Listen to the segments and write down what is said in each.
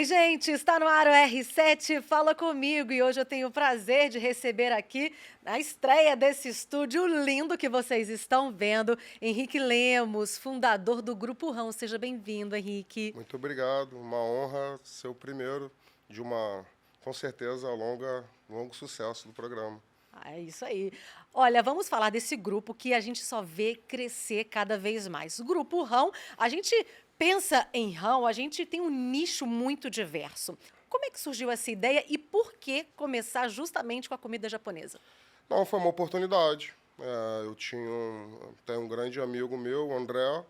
Oi, gente, está no ar o R7 Fala Comigo e hoje eu tenho o prazer de receber aqui, na estreia desse estúdio lindo que vocês estão vendo, Henrique Lemos, fundador do Grupo Rão. Seja bem-vindo, Henrique. Muito obrigado, uma honra ser o primeiro de uma, com certeza, longo sucesso do programa. Ah, é isso aí. Olha, vamos falar desse grupo que a gente só vê crescer cada vez mais. O Grupo Rão, a gente pensa em Rão, a gente tem um nicho muito diverso. Como é que surgiu essa ideia e por que começar justamente com a comida japonesa? Não, foi uma oportunidade. Tenho um grande amigo meu, o André,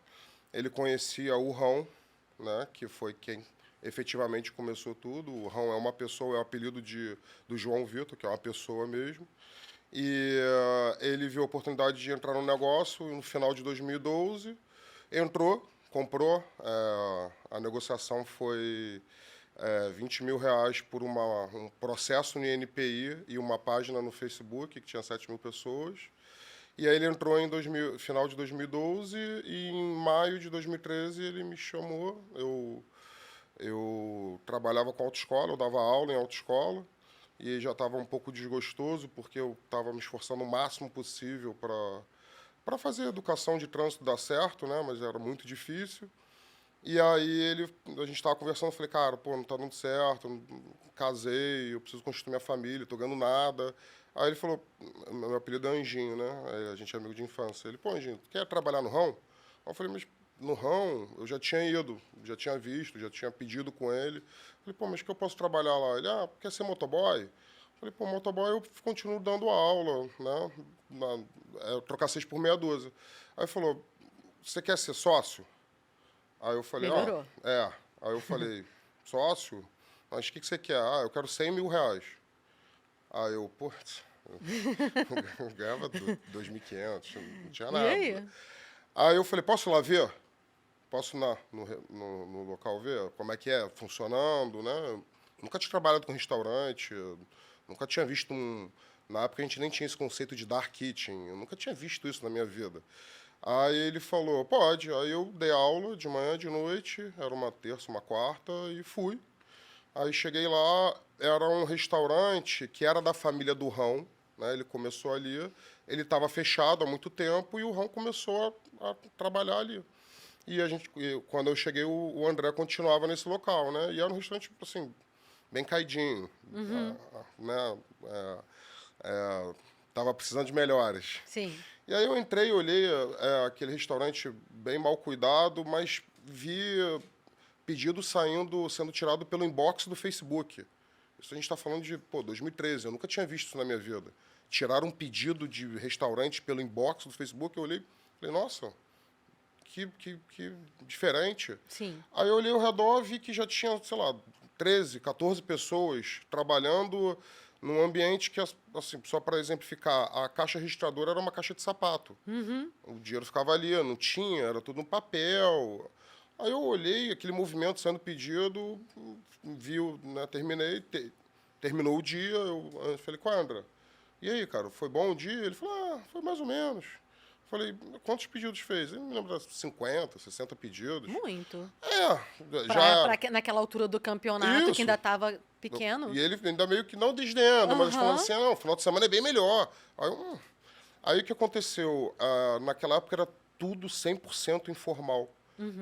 ele conhecia o Rão, né, que foi quem efetivamente começou tudo. O Rão é uma pessoa, é o apelido do João Vitor, que é uma pessoa mesmo. Ele viu a oportunidade de entrar no negócio no final de 2012, entrou, comprou, a negociação foi R$ 20.000 por um processo no INPI e uma página no Facebook que tinha 7.000 pessoas. E aí ele entrou em final de 2012 e em maio de 2013 ele me chamou. Eu trabalhava com autoescola, eu dava aula em autoescola e já estava um pouco desgostoso porque eu estava me esforçando o máximo possível para fazer a educação de trânsito dar certo, né? Mas era muito difícil. E aí a gente estava conversando, eu falei, cara, pô, não está dando certo, casei, eu preciso construir minha família, estou ganhando nada. Aí ele falou, meu apelido é Anjinho, né? Aí a gente é amigo de infância. Ele, pô, Anjinho, tu quer trabalhar no Rão? Eu falei, mas no Rão eu já tinha ido, já tinha visto, já tinha pedido com ele. Eu falei, pô, mas que eu posso trabalhar lá? Ele, quer ser motoboy? Eu falei, pô, motoboy eu continuo dando aula, né? Trocar 6 por meia dúzia. Aí ele falou, você quer ser sócio? Aí eu falei, Melhorou. Aí eu falei, sócio? Mas o que você quer? Eu quero R$ 100.000. Aí eu, pô, eu ganhava 2.500, não tinha E nada. aí? Aí eu falei, posso ir lá ver? Posso ir no local ver como é que é, funcionando, né? Nunca tinha trabalhado com restaurante, nunca tinha visto Na época a gente nem tinha esse conceito de dark kitchen, eu nunca tinha visto isso na minha vida. Aí ele falou, pode. Aí eu dei aula de manhã, de noite, era uma terça, uma quarta, e fui. Aí cheguei lá, era um restaurante que era da família do Rão, né? Ele começou ali, ele estava fechado há muito tempo e o Rão começou a trabalhar ali. Quando eu cheguei, o André continuava nesse local, né? E era um restaurante, assim, bem caidinho, né? Tava precisando de melhoras. Sim. E aí eu entrei, olhei aquele restaurante bem mal cuidado, mas vi pedido sendo tirado pelo inbox do Facebook. Isso a gente está falando de 2013, eu nunca tinha visto isso na minha vida. Tiraram um pedido de restaurante pelo inbox do Facebook, eu olhei e falei, nossa, que diferente. Sim. Aí eu olhei ao redor e vi que já tinha, sei lá, 13, 14 pessoas trabalhando num ambiente que, assim, só para exemplificar, a caixa registradora era uma caixa de sapato. O dinheiro ficava ali, não tinha, era tudo no papel. Aí eu olhei aquele movimento sendo pedido, né, terminou o dia, eu falei, com a Andra, e aí, cara, foi bom o dia? Ele falou, foi mais ou menos. Falei, quantos pedidos fez? Ele me lembra 50, 60 pedidos. Muito. Naquela altura do campeonato, que ainda Isso. estava pequeno. E ele ainda meio que não desdendo, mas falando Aham. assim, não, final de semana é bem melhor. Aí o que aconteceu? Naquela época era tudo 100% informal.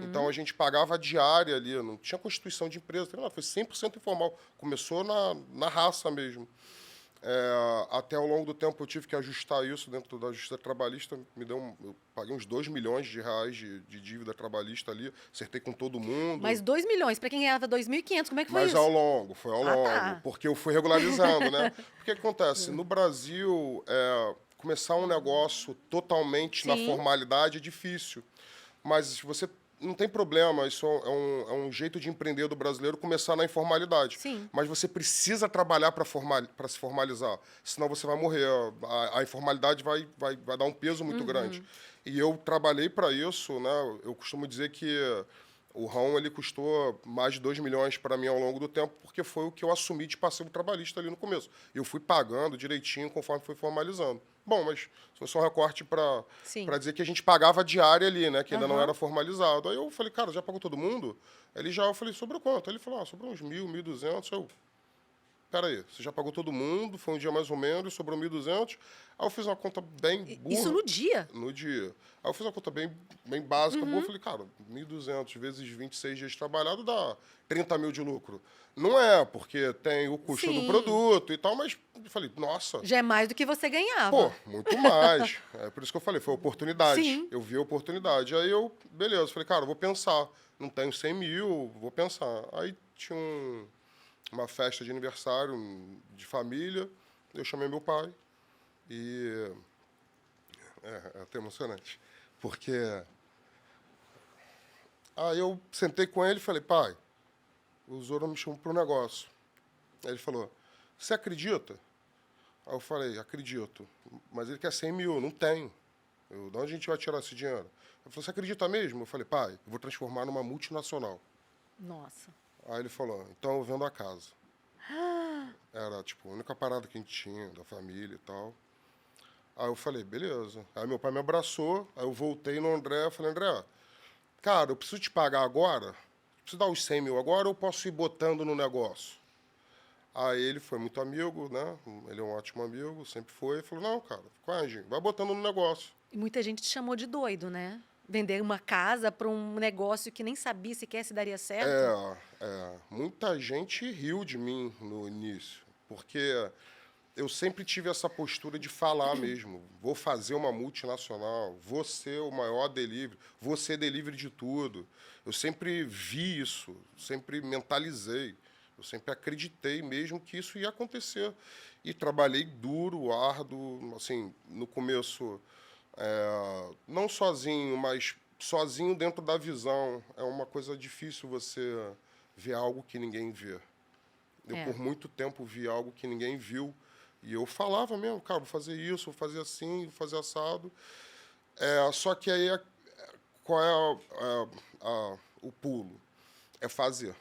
Então a gente pagava a diária ali, não tinha constituição de empresa, foi 100% informal. Começou na raça mesmo. Até ao longo do tempo eu tive que ajustar isso dentro da Justiça Trabalhista. Eu paguei uns R$ 2 milhões de dívida trabalhista ali, acertei com todo mundo. Mas 2 milhões, para quem ganhava 2.500, como é que foi Mas isso? foi ao Ah, longo, tá. porque eu fui regularizando, né? Porque que acontece? No Brasil, começar um negócio totalmente na Sim. formalidade é difícil. Mas você não tem problema, isso é um jeito de empreender do brasileiro começar na informalidade. Sim. Mas você precisa trabalhar para se formalizar, senão você vai morrer. A informalidade vai dar um peso muito grande. E eu trabalhei para isso, né? Eu costumo dizer que O rão ele custou mais de 2 milhões para mim ao longo do tempo, porque foi o que eu assumi de passivo trabalhista ali no começo. Eu fui pagando direitinho conforme foi formalizando. Bom, mas foi só um recorte Sim. para dizer que a gente pagava diária ali, né? Que ainda não Aham. era formalizado. Aí eu falei, cara, já pagou todo mundo? Ele já, eu falei, sobrou quanto? Ele falou, sobrou uns 1.000, 1.200. Eu, pera aí, você já pagou todo mundo, foi um dia mais ou menos, sobrou 1.200. Aí eu fiz uma conta bem Isso burra no dia. no dia. Aí eu fiz uma conta bem básica, boa. Eu Uhum. falei, cara, 1.200 vezes 26 dias trabalhados dá 30 mil de lucro. Não é, porque tem o custo do Sim. produto e tal, mas eu falei, nossa, Já é mais do que você pô, ganhava. muito mais. É por isso que eu falei, foi oportunidade. Sim. Eu vi a oportunidade. Aí eu, beleza, falei, cara, eu vou pensar. Não tenho 100 mil, vou pensar. Aí tinha uma festa de aniversário de família, eu chamei meu pai e é até emocionante, porque aí eu sentei com ele e falei, pai, o Zoro me chamou para um negócio. Aí ele falou, você acredita? Aí eu falei, acredito, mas ele quer 100 mil, não tenho. De onde a gente vai tirar esse dinheiro? Ele falou, você acredita mesmo? Eu falei, pai, eu vou transformar numa multinacional. Nossa. Aí ele falou, então eu vendo a casa. Era, tipo, a única parada que a gente tinha, da família e tal. Aí eu falei, beleza. Aí meu pai me abraçou, aí eu voltei no André, falei, André, cara, eu preciso te pagar agora? Preciso dar os 100 mil agora ou eu posso ir botando no negócio? Aí ele foi muito amigo, né? Ele é um ótimo amigo, sempre foi. Ele falou, não, cara, Angie, vai botando no negócio. E muita gente te chamou de doido, né? Vender uma casa para um negócio que nem sabia sequer se daria certo. Muita gente riu de mim no início, porque eu sempre tive essa postura de falar mesmo. Vou fazer uma multinacional, vou ser o maior delivery, vou ser delivery de tudo. Eu sempre vi isso, sempre mentalizei. Eu sempre acreditei mesmo que isso ia acontecer. E trabalhei duro, árduo, assim, no começo, não sozinho, mas sozinho dentro da visão. É uma coisa difícil você ver algo que ninguém vê. Eu, É. por muito tempo, vi algo que ninguém viu. E eu falava mesmo, cara, vou fazer isso, vou fazer assim, vou fazer assado. Só que aí, qual é o pulo? É fazer.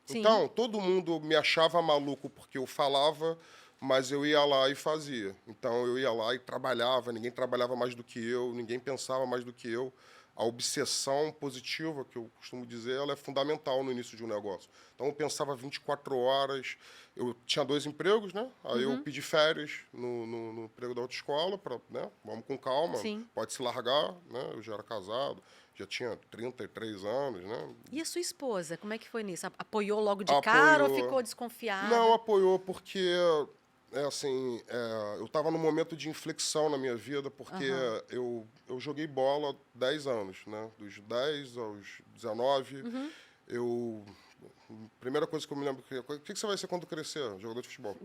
Sim. Então, todo mundo me achava maluco porque eu falava, mas eu ia lá e fazia. Então, eu ia lá e trabalhava, ninguém trabalhava mais do que eu, ninguém pensava mais do que eu. A obsessão positiva, que eu costumo dizer, ela é fundamental no início de um negócio. Então, eu pensava 24 horas. Eu tinha 2 empregos, né? Aí eu Uhum. pedi férias no emprego da autoescola, para, né? Vamos com calma, Sim. pode se largar, né? Eu já era casado, já tinha 33 anos, né? E a sua esposa, como é que foi nisso? Apoiou logo de cara ou Apoiou. ficou Não, desconfiada? apoiou porque assim, eu estava num momento de inflexão na minha vida, porque Aham. eu joguei bola 10 anos, né? Dos 10 aos 19, Uhum. eu... Primeira coisa que eu me lembro, o que você vai ser quando crescer? Jogador de futebol.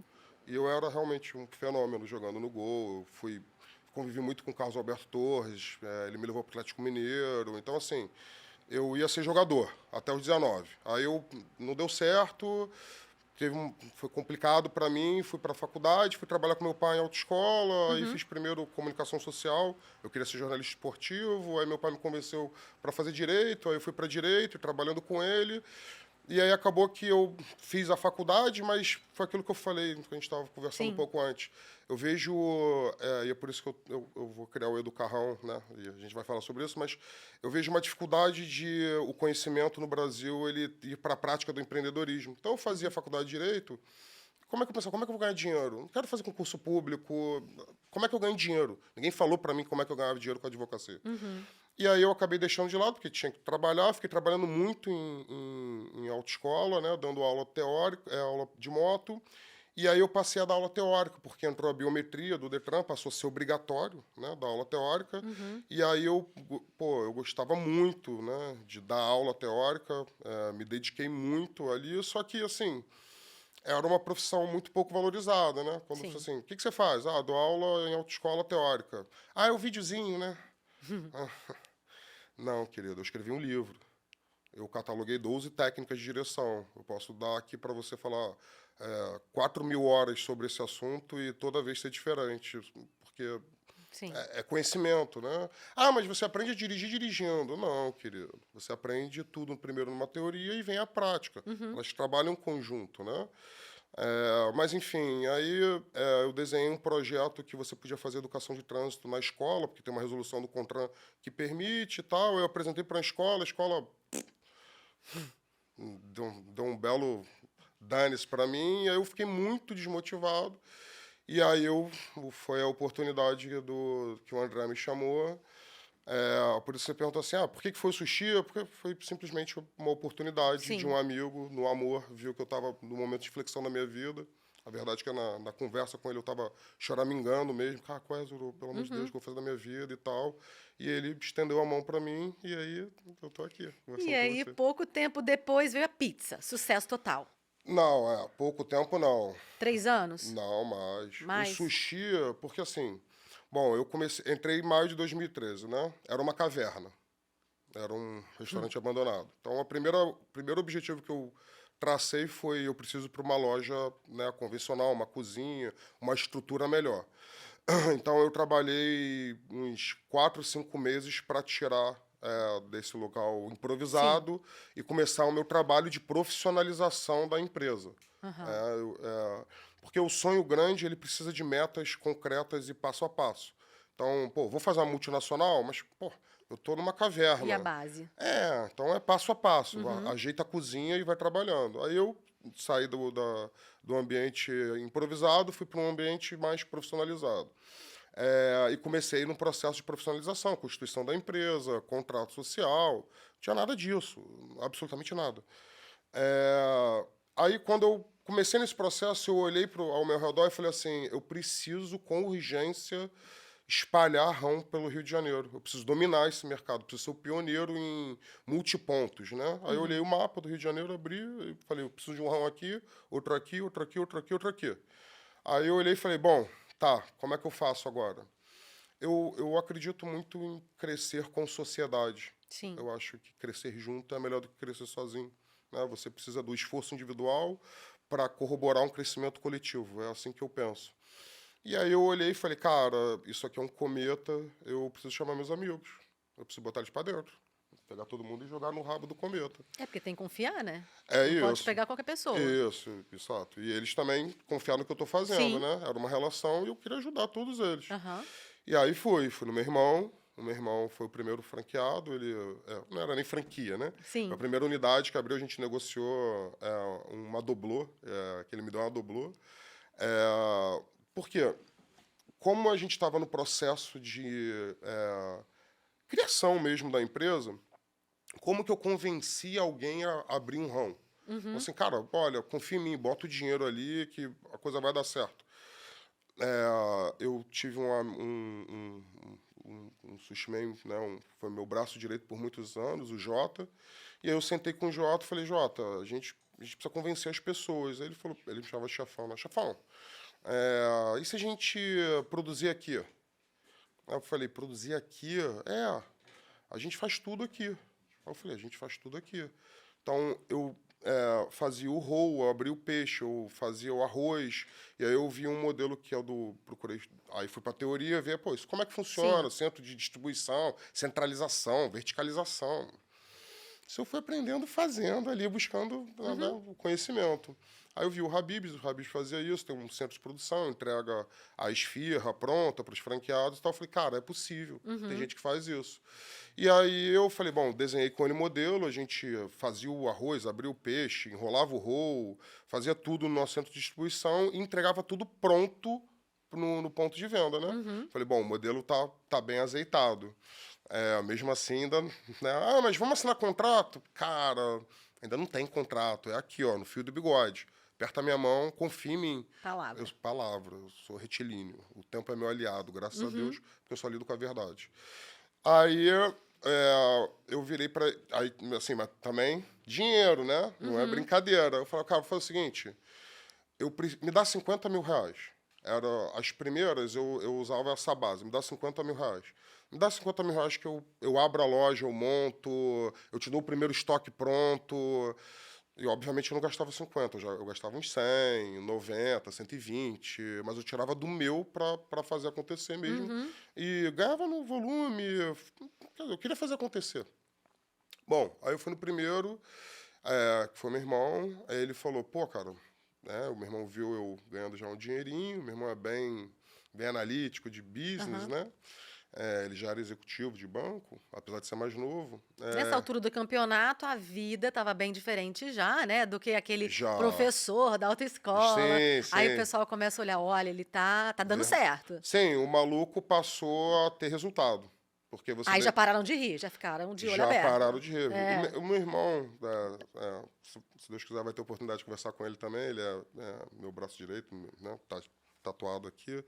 E eu era realmente um fenômeno jogando no gol, convivi muito com o Carlos Alberto Torres, ele me levou para o Atlético Mineiro, então assim, eu ia ser jogador até os 19. Aí eu não deu certo, foi complicado para mim, fui para a faculdade, fui trabalhar com meu pai em autoescola, aí Uhum. fiz primeiro comunicação social, eu queria ser jornalista esportivo, aí meu pai me convenceu para fazer direito, aí eu fui para direito, trabalhando com ele, e aí acabou que eu fiz a faculdade, mas foi aquilo que eu falei, que a gente estava conversando um Sim. pouco antes. Eu vejo, e é por isso que eu vou criar o Educarrão, né? E a gente vai falar sobre isso, mas eu vejo uma dificuldade de o conhecimento no Brasil ele ir para a prática do empreendedorismo. Então eu fazia faculdade de Direito, como é que eu pensava, como é que eu vou ganhar dinheiro? Não quero fazer concurso público, como é que eu ganho dinheiro? Ninguém falou para mim como é que eu ganhava dinheiro com a advocacia. Uhum. E aí eu acabei deixando de lado, porque tinha que trabalhar, fiquei trabalhando muito em autoescola, né, dando aula teórica, aula de moto, e aí eu passei a dar aula teórica, porque entrou a biometria do Detran, passou a ser obrigatório, né, dar aula teórica, Uhum. e aí eu gostava muito, né, de dar aula teórica, me dediquei muito ali, só que, assim, era uma profissão muito pouco valorizada, né, quando Sim. assim, o que você faz? Ah, dou aula em autoescola teórica. Ah, é o videozinho, né? Não, querido, eu escrevi um livro. Eu cataloguei 12 técnicas de direção. Eu posso dar aqui para você falar 4.000 horas sobre esse assunto e toda vez ser diferente, porque Sim. É conhecimento, né? Ah, mas você aprende a dirigir dirigindo. Não, querido. Você aprende tudo primeiro numa teoria e vem a prática. Uhum. Elas trabalham em conjunto, né? Mas, enfim, aí eu desenhei um projeto que você podia fazer educação de trânsito na escola, porque tem uma resolução do CONTRAN que permite e tal. Eu apresentei para a escola deu um belo dane-se para mim, e aí eu fiquei muito desmotivado. E aí foi a oportunidade que o André me chamou. Por isso você perguntou assim, por que foi o sushi? Porque foi simplesmente uma oportunidade de Sim. um amigo, no amor, viu que eu estava no momento de flexão da minha vida. A verdade é que na conversa com ele eu estava choramingando mesmo. Cara, qual é, Zuru? Pelo amor de Deus, o que eu vou fazer da minha vida e tal. E ele estendeu a mão para mim e aí eu tô aqui, E conversando com aí, você. pouco tempo depois, veio a pizza. Sucesso total. Não, pouco tempo não. 3 anos? Não, mas o Mais? sushi, porque assim, bom, entrei em maio de 2013, né? Era uma caverna, era um restaurante abandonado. Então, o primeiro objetivo que eu tracei foi eu preciso para uma loja, né, convencional, uma cozinha, uma estrutura melhor. Então, eu trabalhei uns 4, 5 meses para tirar desse local Sim. improvisado e começar o meu trabalho de profissionalização da empresa. Aham. É, porque o sonho grande ele precisa de metas concretas e passo a passo. Então, pô, vou fazer uma multinacional, mas, pô, eu estou numa E a caverna. base? Então é passo a passo. Uhum. Ajeita a cozinha e vai trabalhando. Aí eu saí do ambiente improvisado, fui para um ambiente mais profissionalizado. E comecei no processo de profissionalização, constituição da empresa, contrato social. Não tinha nada disso, absolutamente nada. Aí, quando eu comecei nesse processo, eu olhei ao meu redor e falei assim: eu preciso, com urgência, espalhar rão pelo Rio de Janeiro. Eu preciso dominar esse mercado, preciso ser o pioneiro em multipontos, né? Aí eu olhei o mapa do Rio de Janeiro, abri e falei: eu preciso de um rão aqui, outro aqui, outro aqui, outro aqui, outro aqui. Aí eu olhei e falei: bom, tá, como é que eu faço agora? Eu acredito muito em crescer com sociedade. Sim. Eu acho que crescer junto é melhor do que crescer sozinho, né? Você precisa do esforço individual para corroborar um crescimento coletivo. É assim que eu penso. E aí eu olhei e falei, cara, isso aqui é um cometa, eu preciso chamar meus amigos. Eu preciso botar eles para dentro. Pegar todo mundo e jogar no rabo do cometa. É porque tem que confiar, né? É Não pode isso. pegar qualquer pessoa. Isso, exato. E eles também confiaram no que eu estou fazendo, Sim. né? Era uma relação e eu queria ajudar todos eles. Aham. E aí fui no meu irmão. O meu irmão foi o primeiro franqueado, não era nem franquia, né? Foi a Sim. primeira unidade que abriu, a gente negociou uma doblô, que ele me deu uma doblô. Por quê? Como a gente estava no processo de criação mesmo da empresa, como que eu convenci alguém a abrir um rão? Então, assim, cara, olha, confia em mim, bota o dinheiro ali que a coisa vai dar certo. Eu tive um sushi man, né, foi meu braço direito por muitos anos, o Jota, e aí eu sentei com o Jota e falei, Jota, a gente precisa convencer as pessoas. Aí ele falou, ele me chamava de chefão, né? Chefão, e se a gente produzir aqui? Aí eu falei, produzir aqui? A gente faz tudo aqui. Aí eu falei, a gente faz tudo aqui. Então, eu fazia o roll, eu abria o peixe, eu fazia o arroz, e aí eu vi um modelo que é o do... Procurei, aí fui para a teoria ver, pô, isso como é que funciona? Sim. Centro de distribuição, centralização, verticalização. Isso eu fui aprendendo fazendo ali, buscando né, Uhum. o conhecimento. Aí eu vi o Habib's fazia isso, tem um centro de produção, entrega a esfirra pronta para os franqueados e tal. Eu falei, cara, é possível, tem Uhum. gente que faz isso. E aí eu falei, bom, desenhei com ele modelo, a gente fazia o arroz, abria o peixe, enrolava o roll, fazia tudo no nosso centro de distribuição e entregava tudo pronto no ponto de venda, né? Uhum. Falei, bom, o modelo tá bem azeitado. Mesmo assim, ainda, né? Mas vamos assinar contrato? Cara, ainda não tem contrato. É aqui, ó, no fio do bigode. Aperta a minha mão, confia em mim. Palavra. Palavra, eu sou retilíneo. O tempo é meu aliado, graças a Deus, Uhum. porque eu só lido com a verdade. Aí eu virei para. Aí, assim, mas também dinheiro, né? Não é Uhum. brincadeira. Eu falei, cara, foi o seguinte: me dá 50 mil reais. As primeiras eu usava essa base, me dá 50 mil reais. Me dá 50 mil reais que eu abro a loja, eu monto, eu te dou o primeiro estoque pronto. E, obviamente, eu não gastava 50, eu gastava uns 100, 90, 120, mas eu tirava do meu para fazer acontecer mesmo. Uhum. E ganhava no volume, eu queria fazer acontecer. Bom, aí eu fui no primeiro, que foi meu irmão, aí ele falou, pô, cara, né, o meu irmão viu eu ganhando já um dinheirinho, meu irmão é bem analítico de business, Aham. né? Ele já era executivo de banco, apesar de ser mais novo. Nessa altura do campeonanato, a vida estava bem diferente já, né, do que aquele Já, professor da autoescola. sim, Aí o sim. pessoal começa a olhar, olha, ele tá dando Ver- certo. Sim, o maluco passou a ter resultado. Porque Aí já pararam de rir, já ficaram de olho já pararam aberto. de rir. É. O meu irmão, se Deus quiser, vai ter oportunidade de conversar com ele também. Ele meu braço direito, né? Tá tatuado aqui.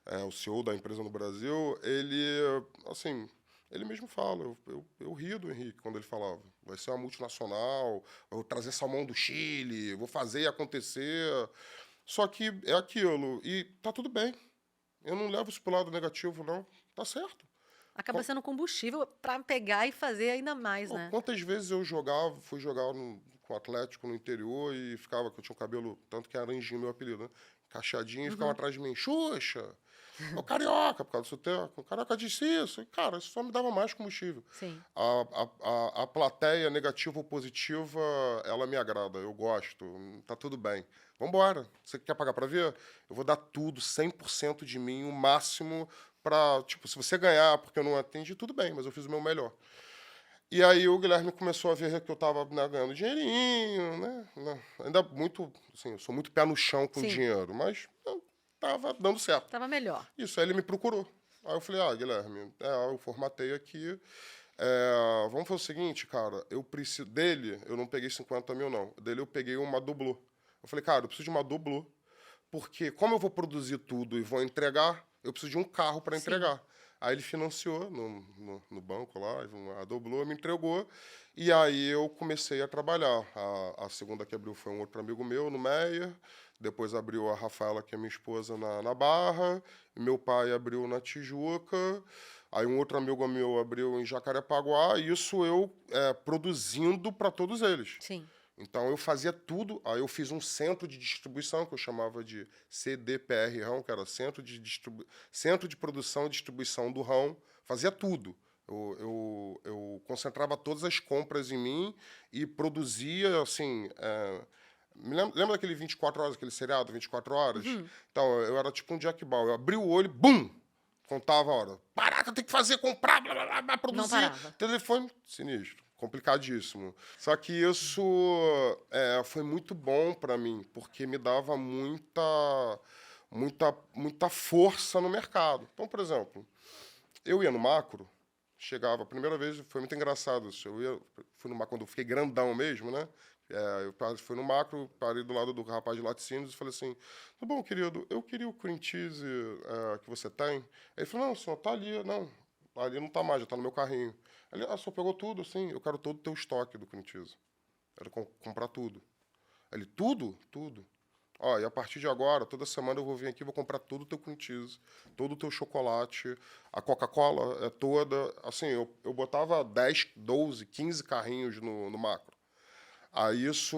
É o CEO da empresa no Brasil. Ele, assim, ele mesmo fala. Eu ria do Henrique quando ele falava. Vai ser uma multinacional, vou trazer salmão do Chile, vou fazer acontecer. Só que é aquilo. E tá tudo bem. Eu não levo isso pro lado negativo, não. Tá certo. Acaba sendo combustível para pegar e fazer ainda mais, Pô, né? quantas vezes fui jogar com o Atlético no interior e ficava, que eu tinha um cabelo, tanto que era Anjinho meu apelido, né? Cacheadinho e ficava Uhum. atrás de mim, Xuxa, ô carioca, por causa do sotaque, o carioca disse isso. E, cara, isso só me dava mais combustível. Sim. A plateia, negativa ou positiva, ela me agrada, eu gosto, tá tudo bem. Vambora, você quer pagar pra ver? Eu vou dar tudo, 100% de mim, o máximo pra, tipo, se você ganhar porque eu não atendi, tudo bem, mas eu fiz o meu melhor. E aí o Guilherme começou a ver que eu estava, né, ganhando dinheirinho, né? Ainda muito, assim, eu sou muito pé no chão com Sim. dinheiro, mas eu tava dando certo. Tava melhor. Isso, aí ele me procurou. Aí eu falei, Guilherme, eu formatei aqui. Vamos fazer o seguinte, cara, eu preciso dele, eu não peguei 50 mil, não. Dele eu peguei uma dublô. Eu falei, cara, eu preciso de uma dublô, porque como eu vou produzir tudo e vou entregar, eu preciso de um carro para Sim. entregar. Aí ele financiou no banco lá, a Doblô me entregou, e aí eu comecei a trabalhar. A segunda que abriu foi um outro amigo meu, no Meyer, depois abriu a Rafaela, que é minha esposa, na Barra, e meu pai abriu na Tijuca, aí um outro amigo meu abriu em Jacarepaguá, e isso eu produzindo para todos eles. Sim. Então eu fazia tudo, aí eu fiz um centro de distribuição que eu chamava de CDPR Rão, que era Centro de Produção e Distribuição do Rão, fazia tudo. Eu concentrava todas as compras em mim e produzia, assim... lembra daquele 24 horas, aquele seriado 24 horas? Uhum. Então, eu era tipo um Jack Bauer. Eu abri o olho, bum! Contava a hora. Caraca, tem que fazer, comprar, blá, blá, blá, blá, Não produzir. parava. Telefone, sinistro. Complicadíssimo. Só que isso foi muito bom para mim, porque me dava muita força no mercado. Então, por exemplo, eu ia no macro, chegava, a primeira vez foi muito engraçado isso. Fui no macro quando eu fiquei grandão mesmo, né? Fui no macro, parei do lado do rapaz de laticínios e falei assim: tá bom, querido, eu queria o cream cheese que você tem. Ele falou: não, senhor, tá ali. Não, ali não tá mais, já tá no meu carrinho. Ele, só pegou tudo, assim, eu quero todo o teu estoque do cream cheese. Quero comprar tudo. Ele, tudo? Tudo. Ó, e a partir de agora, toda semana eu vou vir aqui e vou comprar todo o teu cream cheese, todo o teu chocolate, a Coca-Cola toda. Assim, eu botava 10, 12, 15 carrinhos no macro. Aí isso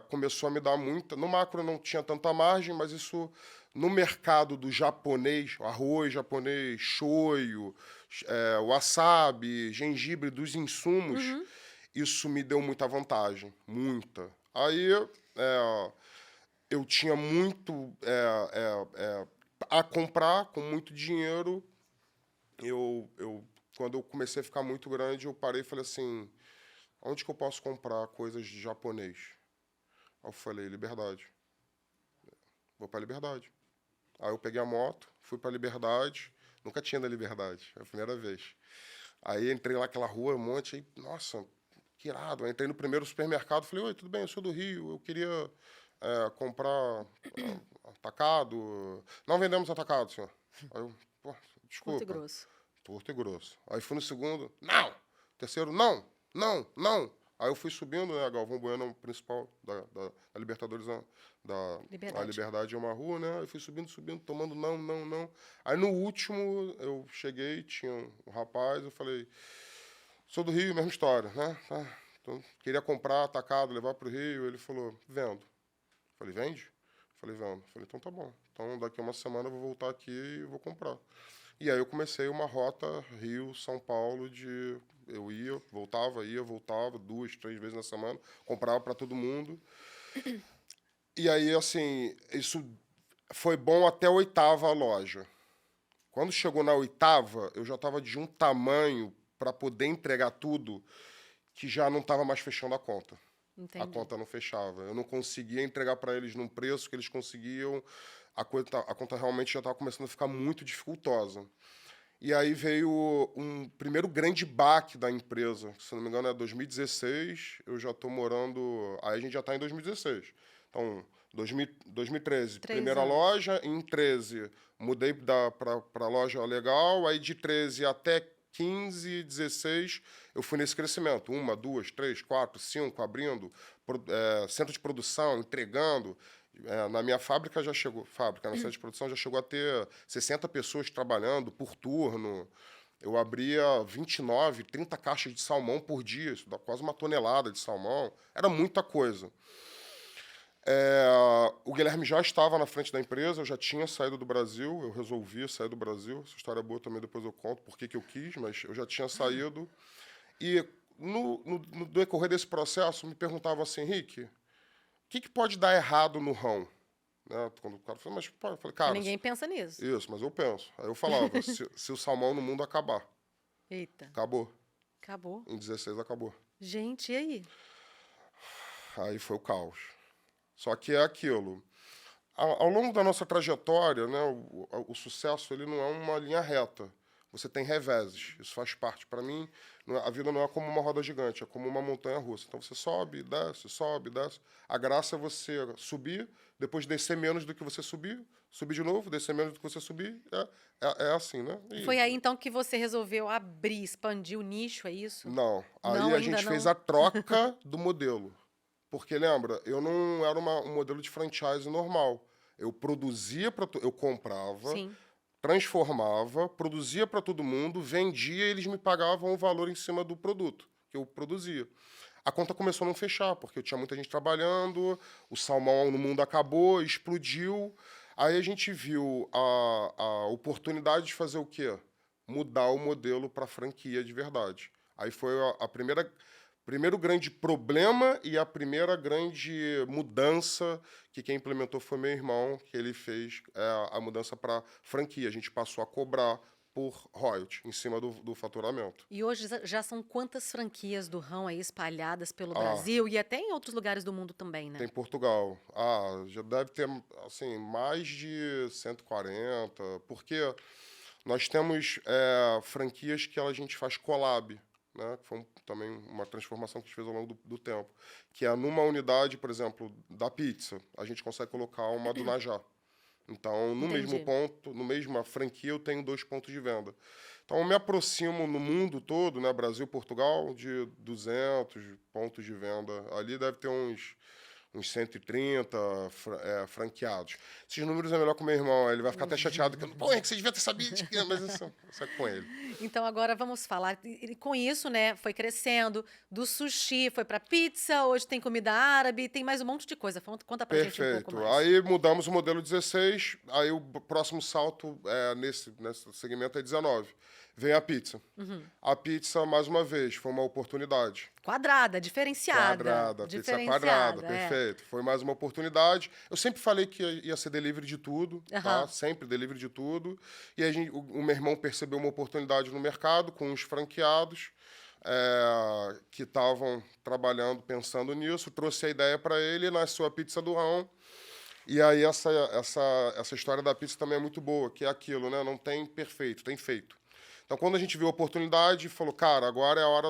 começou a me dar muita. No macro não tinha tanta margem, mas isso no mercado do japonês, arroz japonês, shoyu, wasabi, gengibre, dos insumos, Uhum. isso me deu muita vantagem, muita. Aí eu tinha muito a comprar com muito dinheiro. Quando eu comecei a ficar muito grande, eu parei e falei assim: onde que eu posso comprar coisas de japonês? Aí eu falei: Liberdade. Vou para Liberdade. Aí eu peguei a moto, fui para Liberdade. Nunca tinha na Liberdade, é a primeira vez. Aí entrei lá naquela rua, um monte, aí, nossa, que irado. Aí entrei no primeiro supermercado, falei: oi, tudo bem, eu sou do Rio, eu queria comprar atacado. Não vendemos atacado, senhor. Aí eu, pô, Curto e desculpa, grosso. Porto e Grosso. Aí fui no segundo, não. Terceiro, não, não, não. Aí eu fui subindo, né? A Galvão Bueno, o principal da Libertadores, a Liberdade. Liberdade é uma rua, né? Aí fui subindo, subindo, tomando não, não, não. Aí no último, eu cheguei, tinha um rapaz, eu falei: sou do Rio, mesma história, né? Tá. Então, queria comprar atacado, levar para o Rio. Ele falou, vendo. Falei, vende? Falei, vendo. Falei, então tá bom. Então, daqui a uma semana eu vou voltar aqui e vou comprar. E aí eu comecei uma rota Rio-São Paulo de... Eu ia, voltava 2, 3 vezes na semana, comprava para todo mundo. E aí, assim, isso foi bom até a 8ª loja. Quando chegou na 8ª, eu já estava de um tamanho para poder entregar tudo que já não estava mais fechando a conta. A Entendi. conta não fechava. Eu não conseguia entregar para eles num preço que eles conseguiam. A conta realmente já estava começando a ficar muito dificultosa. E aí veio um primeiro grande baque da empresa. Se não me engano, é 2016. Eu já estou morando... Aí a gente já está em 2016. Então, 2013, 3 primeira anos. loja. Em 13, mudei para a loja legal. Aí de 13 até 15, 16, eu fui nesse crescimento. 1, 2, 3, 4, 5, abrindo centro de produção, entregando. Na minha fábrica já chegou, na centro de produção já chegou a ter 60 pessoas trabalhando por turno. Eu abria 29, 30 caixas de salmão por dia, isso dá quase 1 tonelada de salmão. Era muita coisa. O Guilherme já estava na frente da empresa, eu já tinha saído do Brasil, eu resolvi sair do Brasil. Essa história é boa também, depois eu conto por que eu quis, mas eu já tinha saído. E no decorrer desse processo, me perguntavam assim, Henrique, o que pode dar errado no ramo? Né? Quando o cara falou, mas pô, eu falei, cara, Ninguém pensa nisso. isso, mas eu penso. Aí eu falava, se o salmão no mundo acabar, Eita, acabou. acabou. Em 16 acabou. Gente, e aí? Aí foi o caos. Só que é aquilo. Ao longo da nossa trajetória, né, o sucesso ele não é uma linha reta. Você tem reveses. Isso faz parte. Para mim, a vida não é como uma roda gigante, é como uma montanha russa. Então você sobe, desce, sobe, desce. A graça é você subir, depois descer menos do que você subiu, subir de novo, descer menos do que você subir. É assim, né? Foi aí então que você resolveu abrir, expandir o nicho, é isso? Não. Não, Aí a ainda gente fez não? a troca do modelo. Porque, lembra, eu não era um modelo de franchise normal. Eu produzia eu comprava, Sim. transformava, produzia para todo mundo, vendia e eles me pagavam o valor em cima do produto que eu produzia. A conta começou a não fechar, porque eu tinha muita gente trabalhando, o salmão no mundo acabou, explodiu. Aí a gente viu a oportunidade de fazer o quê? Mudar o modelo para franquia de verdade. Aí foi a primeiro grande problema e a primeira grande mudança que quem implementou foi meu irmão, que ele fez a mudança para franquia. A gente passou a cobrar por royalty em cima do faturamento. E hoje já são quantas franquias do rão aí espalhadas pelo Ah, Brasil e até em outros lugares do mundo também, né? tem Portugal. Já deve ter assim mais de 140, porque nós temos franquias que a gente faz collab, né? Que foi também uma transformação que a gente fez ao longo do tempo. Que é numa unidade, por exemplo, da pizza, a gente consegue colocar uma do Najá. Então, no mesmo Entendi. ponto, no mesma franquia, eu tenho 2 pontos de venda. Então, eu me aproximo no mundo todo, né, Brasil, Portugal, de 200 pontos de venda. Ali deve ter uns 130 franqueados. Esses números é melhor com o meu irmão, ele vai ficar até chateado. Pô, é que você devia ter sabido, mas isso é com ele. Então agora vamos falar. E com isso, né, foi crescendo. Do sushi foi para pizza, hoje tem comida árabe, tem mais um monte de coisa. Conta pra gente um pouco Perfeito. mais. Aí mudamos o modelo 16, aí o próximo salto nesse segmento é 19. Vem a pizza. A pizza, mais uma vez, foi uma oportunidade. Quadrada, diferenciada. Pizza quadrada, Diferenciada, é. perfeito. Foi mais uma oportunidade. Eu sempre falei que ia ser delivery de tudo, tá? Aham. Sempre delivery de tudo. E aí o meu irmão percebeu uma oportunidade no mercado com os franqueados que estavam trabalhando, pensando nisso. Trouxe a ideia para ele, nasceu a Pizza do Rão. E aí essa história da pizza também é muito boa, que é aquilo, né? Não tem perfeito, tem feito. Então, quando a gente viu a oportunidade, falou, cara, agora é a hora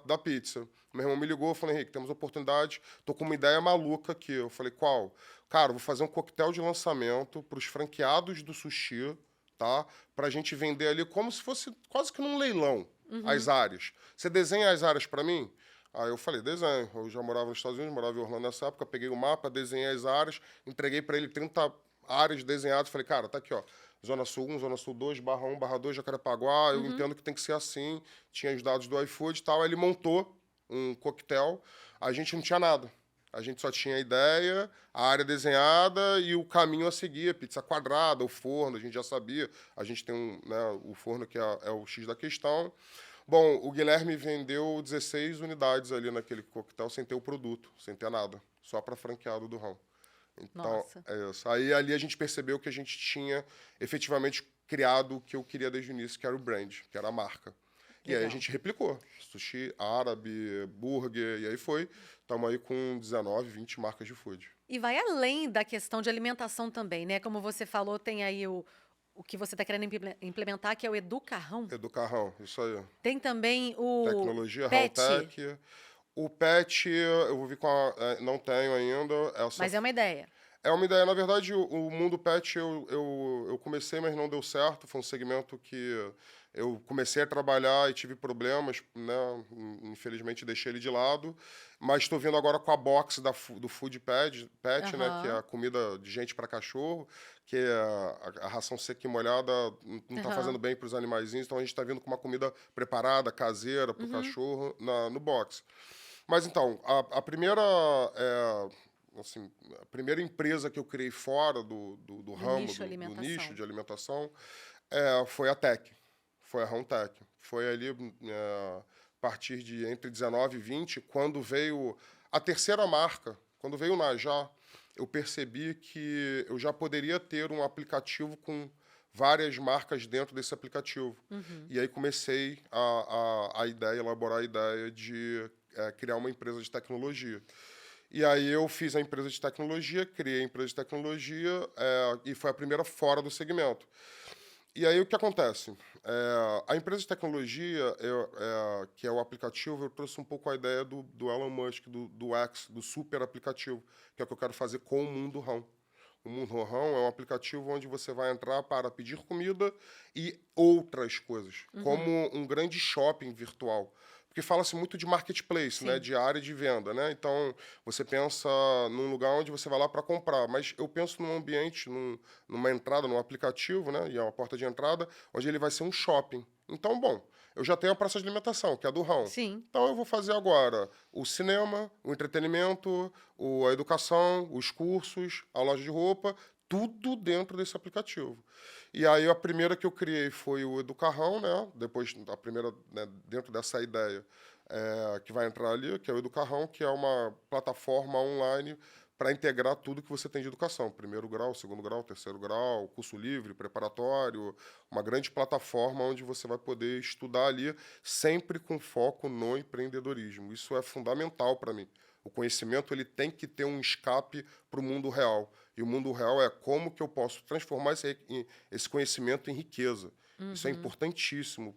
da pizza. Meu irmão me ligou, falou, Henrique, temos oportunidade, tô com uma ideia maluca aqui. Eu falei, qual? Cara, vou fazer um coquetel de lançamento para os franqueados do sushi, tá? Pra gente vender ali como se fosse quase que num leilão, as áreas. Você desenha as áreas para mim? Aí eu falei, desenho. Eu já morava nos Estados Unidos, morava em Orlando nessa época, peguei o mapa, desenhei as áreas, entreguei para ele 30 áreas desenhadas, falei, cara, tá aqui, ó. Zona Sul 1, Zona Sul 2, /1, /2, Jacarepaguá, eu entendo que tem que ser assim. Tinha os dados do iFood e tal. Aí ele montou um coquetel, a gente não tinha nada. A gente só tinha a ideia, a área desenhada e o caminho a seguir, pizza quadrada, o forno, a gente já sabia. A gente tem o forno que é o X da questão. Bom, o Guilherme vendeu 16 unidades ali naquele coquetel sem ter o produto, sem ter nada, só para franqueado do ramo. Então, Nossa. é isso. Aí ali a gente percebeu que a gente tinha efetivamente criado o que eu queria desde o início, que era o brand, que era a marca. E aí a Legal. gente replicou. Sushi, árabe, burger, e aí foi. Estamos aí com 19, 20 marcas de food. E vai além da questão de alimentação também, né? Como você falou, tem aí o que você está querendo implementar, que é o Educarrão. Educarrão, isso aí. Tem também o Tecnologia, PET, Helltech. O pet, eu vou vir com não tenho ainda. mas é uma ideia. É uma ideia. Na verdade, o mundo pet eu comecei, mas não deu certo. Foi um segmento que eu comecei a trabalhar e tive problemas, né? Infelizmente, deixei ele de lado. Mas estou vindo agora com a box do Food Pet, né? Que é Aham, a comida de gente para cachorro, que é a ração seca e molhada não está fazendo aham. bem para os animaizinhos. Então, a gente está vindo com uma comida preparada, caseira, para o Uhum. cachorro, no box. Mas então, a primeira, assim, a primeira empresa que eu criei fora do Do ramo, nicho do nicho alimentação. de alimentação, foi a Tech, foi a Roundtech. Foi ali, a partir de entre 19 e 20, quando veio a terceira marca, quando veio o Najá, eu percebi que eu já poderia ter um aplicativo com várias marcas dentro desse aplicativo. Uhum. E aí comecei a ideia, elaborar a ideia de criar uma empresa de tecnologia. E aí eu fiz a empresa de tecnologia, criei a empresa de tecnologia e foi a primeira fora do segmento. E aí o que acontece? A empresa de tecnologia, que é o aplicativo, eu trouxe um pouco a ideia do Elon Musk, do X, do super aplicativo, que é o que eu quero fazer com o Mundo Rão. O Mundo Rão é um aplicativo onde você vai entrar para pedir comida e outras coisas, como Uhum. um grande shopping virtual. Porque fala-se muito de marketplace, né, Sim. de área de venda, né? Então, você pensa num lugar onde você vai lá para comprar, mas eu penso num ambiente, numa entrada, num aplicativo, né, e é uma porta de entrada, onde ele vai ser um shopping. Então, bom, eu já tenho a praça de alimentação, que é a do Rão. Sim. Então, eu vou fazer agora o cinema, o entretenimento, a educação, os cursos, a loja de roupa, tudo dentro desse aplicativo. E aí a primeira que eu criei foi o Educarrão, né? Depois a primeira, né, dentro dessa ideia que vai entrar ali, que é o Educarrão, que é uma plataforma online para integrar tudo que você tem de educação. Primeiro grau, segundo grau, terceiro grau, curso livre, preparatório, uma grande plataforma onde você vai poder estudar ali, sempre com foco no empreendedorismo. Isso é fundamental para mim. O conhecimento ele tem que ter um escape para o mundo real. E o mundo real é como que eu posso transformar esse conhecimento em riqueza. Isso é Uhum. importantíssimo.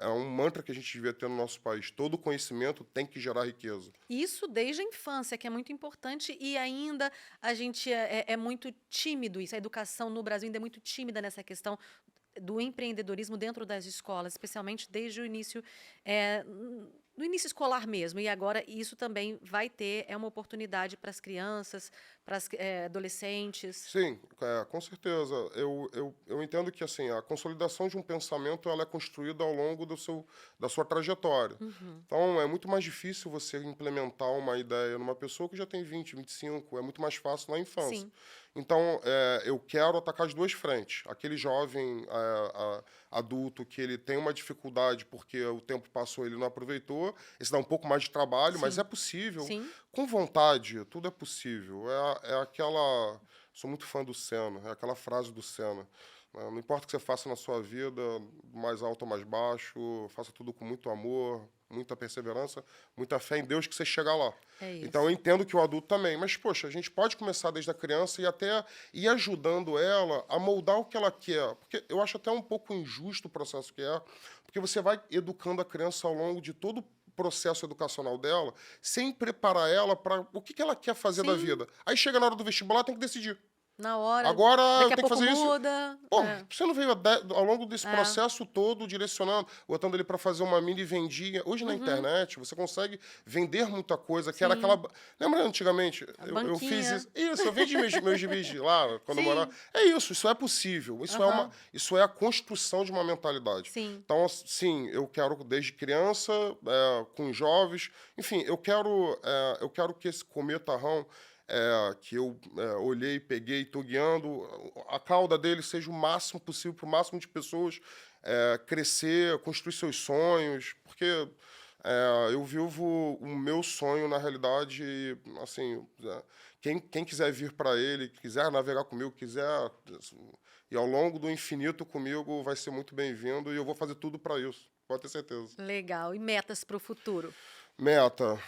É um mantra que a gente devia ter no nosso país. Todo conhecimento tem que gerar riqueza. Isso desde a infância, que é muito importante, e ainda a gente é muito tímido isso. A educação no Brasil ainda é muito tímida nessa questão do empreendedorismo dentro das escolas, especialmente desde o início, no início escolar mesmo. E agora isso também vai ter, é uma oportunidade para as crianças, para as adolescentes. Sim, com certeza. Eu entendo que assim, a consolidação de um pensamento ela é construída ao longo da sua trajetória. Uhum. Então, é muito mais difícil você implementar uma ideia numa pessoa que já tem 20, 25. É muito mais fácil na infância. Sim, Então, eu quero atacar as duas frentes. Aquele jovem adulto que ele tem uma dificuldade porque o tempo passou e ele não aproveitou, esse dá um pouco mais de trabalho, mas é sim, possível. sim. Com vontade, tudo é possível. É aquela. Sou muito fã do Senna, é aquela frase do Senna. Né? Não importa o que você faça na sua vida, mais alto ou mais baixo, faça tudo com muito amor, muita perseverança, muita fé em Deus que você chega lá. É Então eu isso. entendo que o adulto também, mas poxa, a gente pode começar desde a criança e até ir ajudando ela a moldar o que ela quer. Porque eu acho até um pouco injusto o processo que é, porque você vai educando a criança ao longo de todo o processo educacional dela, sem preparar ela para o que ela quer fazer da Sim, vida. Aí chega na hora do vestibular, tem que decidir. Na hora, Agora eu daqui a tenho que pouco fazer isso. muda. Pô, É, você não veio ao longo desse é. processo todo direcionando, botando ele para fazer uma mini vendinha. Hoje na Uhum, internet você consegue vender muita coisa, que era aquela. sim. Lembra antigamente? A Eu fiz banquinha. isso. Isso, eu vendi meus gibis de lá, quando eu morava. Sim. É isso é possível. Aham. Isso é a construção de uma mentalidade. Sim. Então, sim, eu quero desde criança, com jovens, enfim, eu quero que esse cometa rão que eu olhei, peguei, estou guiando, a cauda dele seja o máximo possível para o máximo de pessoas crescer, construir seus sonhos, porque eu vivo o meu sonho na realidade, assim, quem quiser vir para ele, quiser navegar comigo, quiser ir ao longo do infinito comigo, vai ser muito bem-vindo e eu vou fazer tudo para isso, pode ter certeza. Legal. E metas para o futuro? Meta.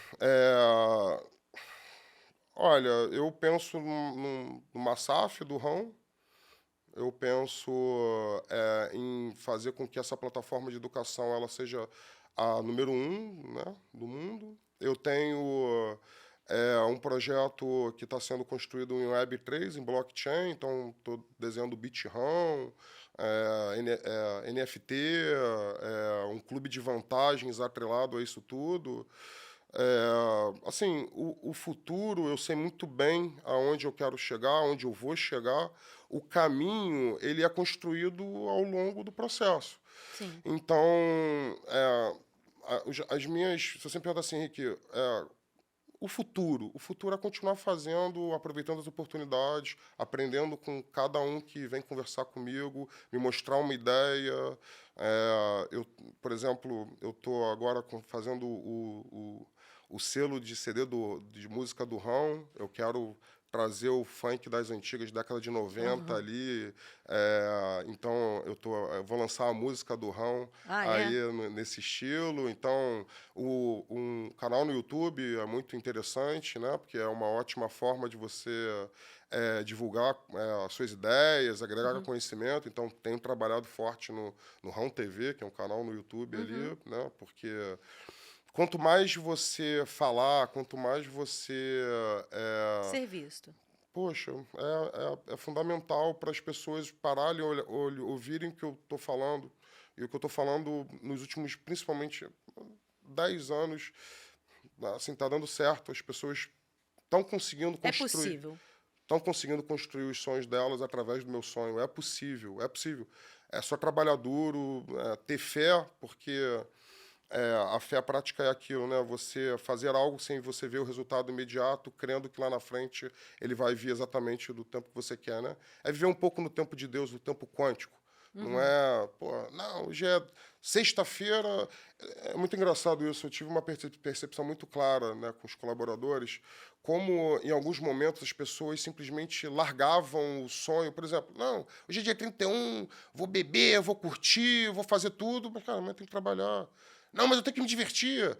Olha, eu penso numa SAF do rão, eu penso em fazer com que essa plataforma de educação ela seja a número um, né, do mundo. Eu tenho um projeto que está sendo construído em Web3, em blockchain, então estou desenhando BitRAM, NFT, um clube de vantagens atrelado a isso tudo. Assim, o futuro, eu sei muito bem aonde eu quero chegar, onde eu vou chegar. O caminho, ele é construído ao longo do processo. Sim. Então, as minhas... Se você me pergunta assim, Henrique, o futuro é continuar fazendo, aproveitando as oportunidades, aprendendo com cada um que vem conversar comigo, me mostrar uma ideia. Por exemplo, eu estou agora fazendo o selo de CD de música do rão. Eu quero trazer o funk das antigas, década de 90 Aham. ali. Então, eu vou lançar a música do rão Ah, aí é? nesse estilo. Então, um canal no YouTube é muito interessante, né? Porque é uma ótima forma de você divulgar as suas ideias, agregar Uhum. conhecimento. Então, tenho trabalhado forte no Rão TV, que é um canal no YouTube Uhum. ali, né? Porque quanto mais você falar, quanto mais você Ser visto. poxa, é fundamental para as pessoas pararem, ouvirem o que eu estou falando. E o que eu estou falando nos últimos, principalmente, 10 anos, assim, está dando certo. As pessoas estão conseguindo É construir, possível. estão conseguindo construir os sonhos delas através do meu sonho. É possível, é possível. É só trabalhar duro, ter fé, porque a fé prática é aquilo, né? Você fazer algo sem você ver o resultado imediato, crendo que lá na frente ele vai vir exatamente do tempo que você quer, né? É viver um pouco no tempo de Deus, no tempo quântico. Não Uhum. é, pô, não, hoje é sexta-feira. É muito engraçado isso. Eu tive uma percepção muito clara, né, com os colaboradores, como em alguns momentos as pessoas simplesmente largavam o sonho. Por exemplo, não, hoje é dia 31, vou beber, vou curtir, vou fazer tudo, mas, cara, amanhã tem que trabalhar. Não, mas eu tenho que me divertir.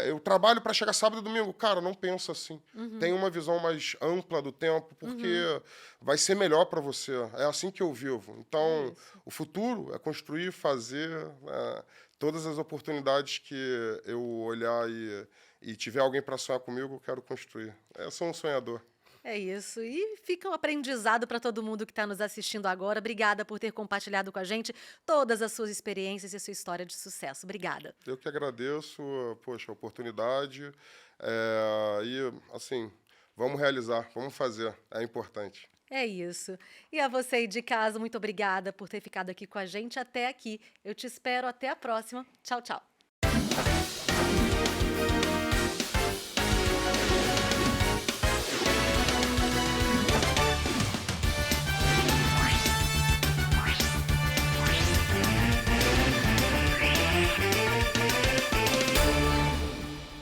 Eu trabalho para chegar sábado e domingo. Cara, não pensa assim. Uhum. Tem uma visão mais ampla do tempo, porque Uhum. vai ser melhor para você. É assim que eu vivo. É Então, isso. o futuro é construir, fazer todas as oportunidades que eu olhar e tiver alguém para sonhar comigo, eu quero construir. Eu sou um sonhador. É isso. E fica um aprendizado para todo mundo que está nos assistindo agora. Obrigada por ter compartilhado com a gente todas as suas experiências e a sua história de sucesso. Obrigada. Eu que agradeço, poxa, a oportunidade. E, assim, vamos realizar, vamos fazer. É importante. É isso. E a você aí de casa, muito obrigada por ter ficado aqui com a gente até aqui. Eu te espero até a próxima. Tchau, tchau.